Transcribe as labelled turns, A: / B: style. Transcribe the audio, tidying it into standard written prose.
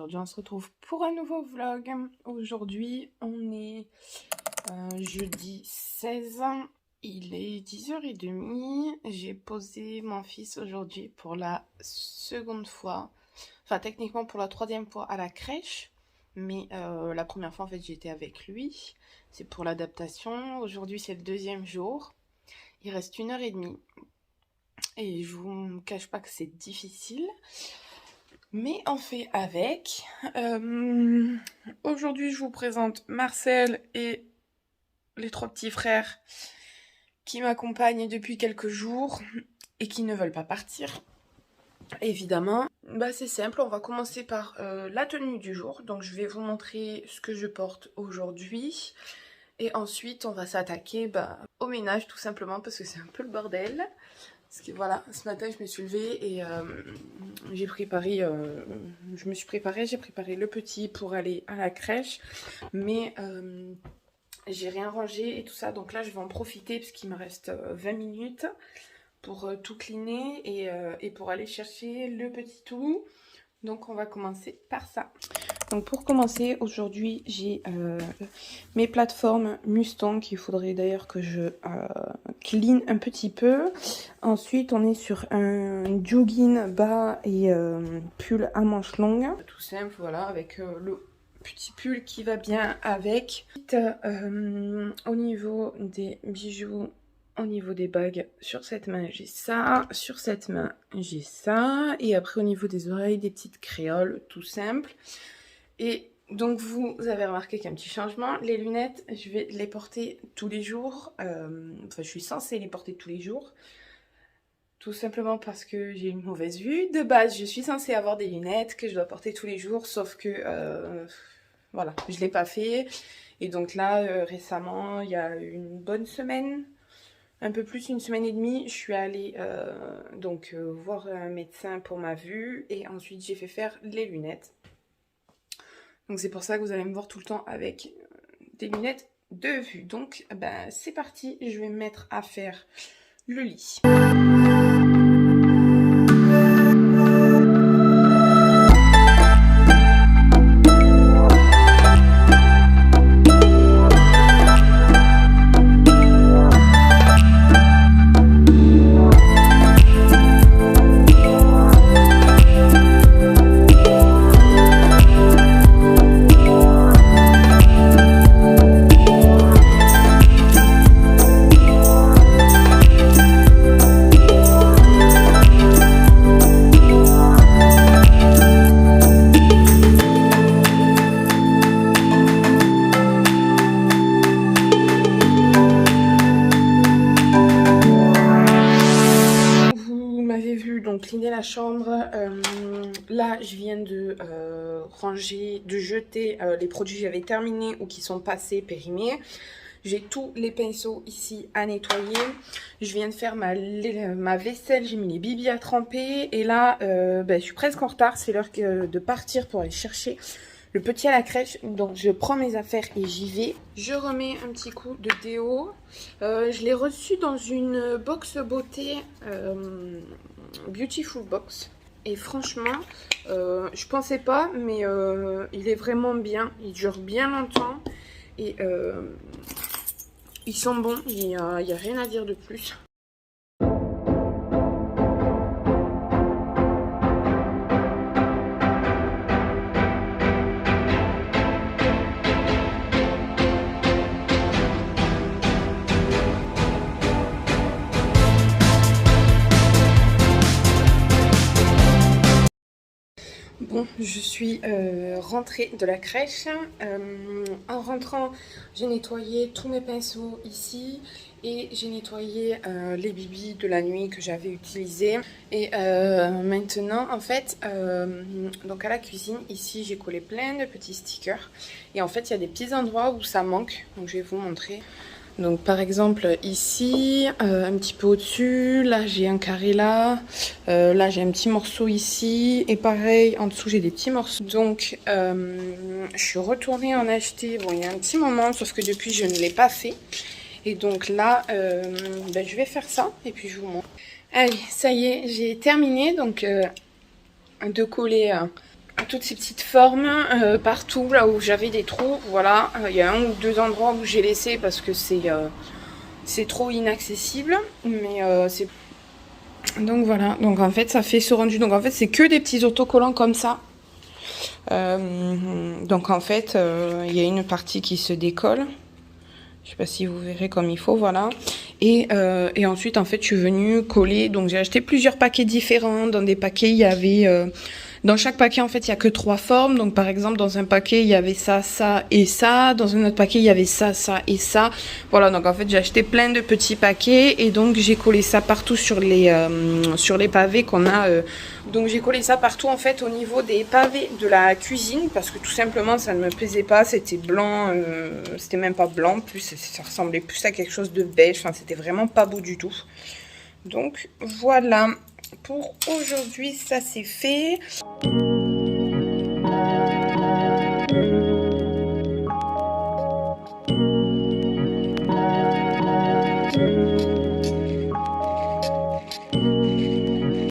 A: Aujourd'hui on se retrouve pour un nouveau vlog. Aujourd'hui on est jeudi 16, il est 10h30. J'ai posé mon fils aujourd'hui pour la seconde fois, enfin techniquement pour la troisième fois à la crèche. Mais la première fois en fait j'étais avec lui, c'est pour l'adaptation. Aujourd'hui c'est le deuxième jour, il reste 1h30 et je vous cache pas que c'est difficile. Mais on fait avec. Aujourd'hui, je vous présente Marcel et les 3 petits frères qui m'accompagnent depuis quelques jours et qui ne veulent pas partir. Évidemment, c'est simple, on va commencer par la tenue du jour. Donc je vais vous montrer ce que je porte aujourd'hui. Et ensuite, on va s'attaquer au ménage tout simplement parce que c'est un peu le bordel. Parce que voilà, ce matin je me suis levée et j'ai préparé, j'ai préparé le petit pour aller à la crèche, mais j'ai rien rangé et tout ça, donc là je vais en profiter parce qu'il me reste 20 minutes pour tout cleaner et pour aller chercher le petit tout. Donc on va commencer par ça. Donc pour commencer, aujourd'hui j'ai mes plateformes Mustang qu'il faudrait d'ailleurs que je clean un petit peu. Ensuite on est sur un jogging bas et pull à manches longues. Tout simple, voilà, avec le petit pull qui va bien avec. Au niveau des bijoux, au niveau des bagues, sur cette main j'ai ça, sur cette main j'ai ça. Et après au niveau des oreilles, des petites créoles, tout simple. Et donc vous avez remarqué qu'il y a un petit changement. Les lunettes, je vais les porter tous les jours. Enfin, je suis censée les porter tous les jours. Tout simplement parce que j'ai une mauvaise vue. De base, je suis censée avoir des lunettes que je dois porter tous les jours. Sauf que, voilà, je ne l'ai pas fait. Et donc là, récemment, il y a une bonne semaine, un peu plus, 1 semaine et demie, je suis allée voir un médecin pour ma vue. Et ensuite, j'ai fait faire les lunettes. Donc c'est pour ça que vous allez me voir tout le temps avec des lunettes de vue. Donc c'est parti, je vais me mettre à faire le lit. Cleaner la chambre, là je viens de ranger, de jeter les produits que j'avais terminés ou qui sont passés, périmés. J'ai tous les pinceaux ici à nettoyer. Je viens de faire ma vaisselle, j'ai mis les bibis à tremper. Et là, je suis presque en retard, c'est l'heure de partir pour aller chercher le petit à la crèche. Donc je prends mes affaires et j'y vais. Je remets un petit coup de déo. Je l'ai reçu dans une box beauté Beautiful Box. Et franchement, je pensais pas, mais il est vraiment bien. Il dure bien longtemps. Et ils sont bons. Il n'y a rien à dire de plus. Bon, je suis rentrée de la crèche. En rentrant, j'ai nettoyé tous mes pinceaux ici et j'ai nettoyé les bibis de la nuit que j'avais utilisés. Et maintenant, en fait, donc à la cuisine, ici, j'ai collé plein de petits stickers. Et en fait, il y a des petits endroits où ça manque. Donc, je vais vous montrer. Donc par exemple ici, un petit peu au-dessus, là j'ai un carré là j'ai un petit morceau ici, et pareil en dessous j'ai des petits morceaux. Donc je suis retournée en acheter, bon il y a un petit moment, sauf que depuis je ne l'ai pas fait. Et donc là, je vais faire ça et puis je vous montre. Allez, ça y est, j'ai terminé donc de coller toutes ces petites formes partout là où j'avais des trous. Voilà, il y a 1 ou 2 endroits où j'ai laissé parce que c'est trop inaccessible, mais c'est... Donc voilà, donc en fait ça fait ce rendu. Donc en fait c'est que des petits autocollants comme ça. Donc en fait il y a une partie qui se décolle. Je sais pas si vous verrez comme il faut, voilà. Et ensuite, en fait, je suis venue coller. Donc, j'ai acheté plusieurs paquets différents. Dans des paquets, il y avait... dans chaque paquet, en fait, il n'y a que 3 formes. Donc, par exemple, dans un paquet, il y avait ça, ça et ça. Dans un autre paquet, il y avait ça, ça et ça. Voilà, donc en fait, j'ai acheté plein de petits paquets. Et donc, j'ai collé ça partout sur les pavés qu'on a... Donc j'ai collé ça partout en fait au niveau des pavés de la cuisine parce que tout simplement ça ne me plaisait pas, c'était blanc, c'était même pas blanc, plus ça ressemblait plus à quelque chose de beige, enfin c'était vraiment pas beau du tout. Donc voilà, pour aujourd'hui ça c'est fait.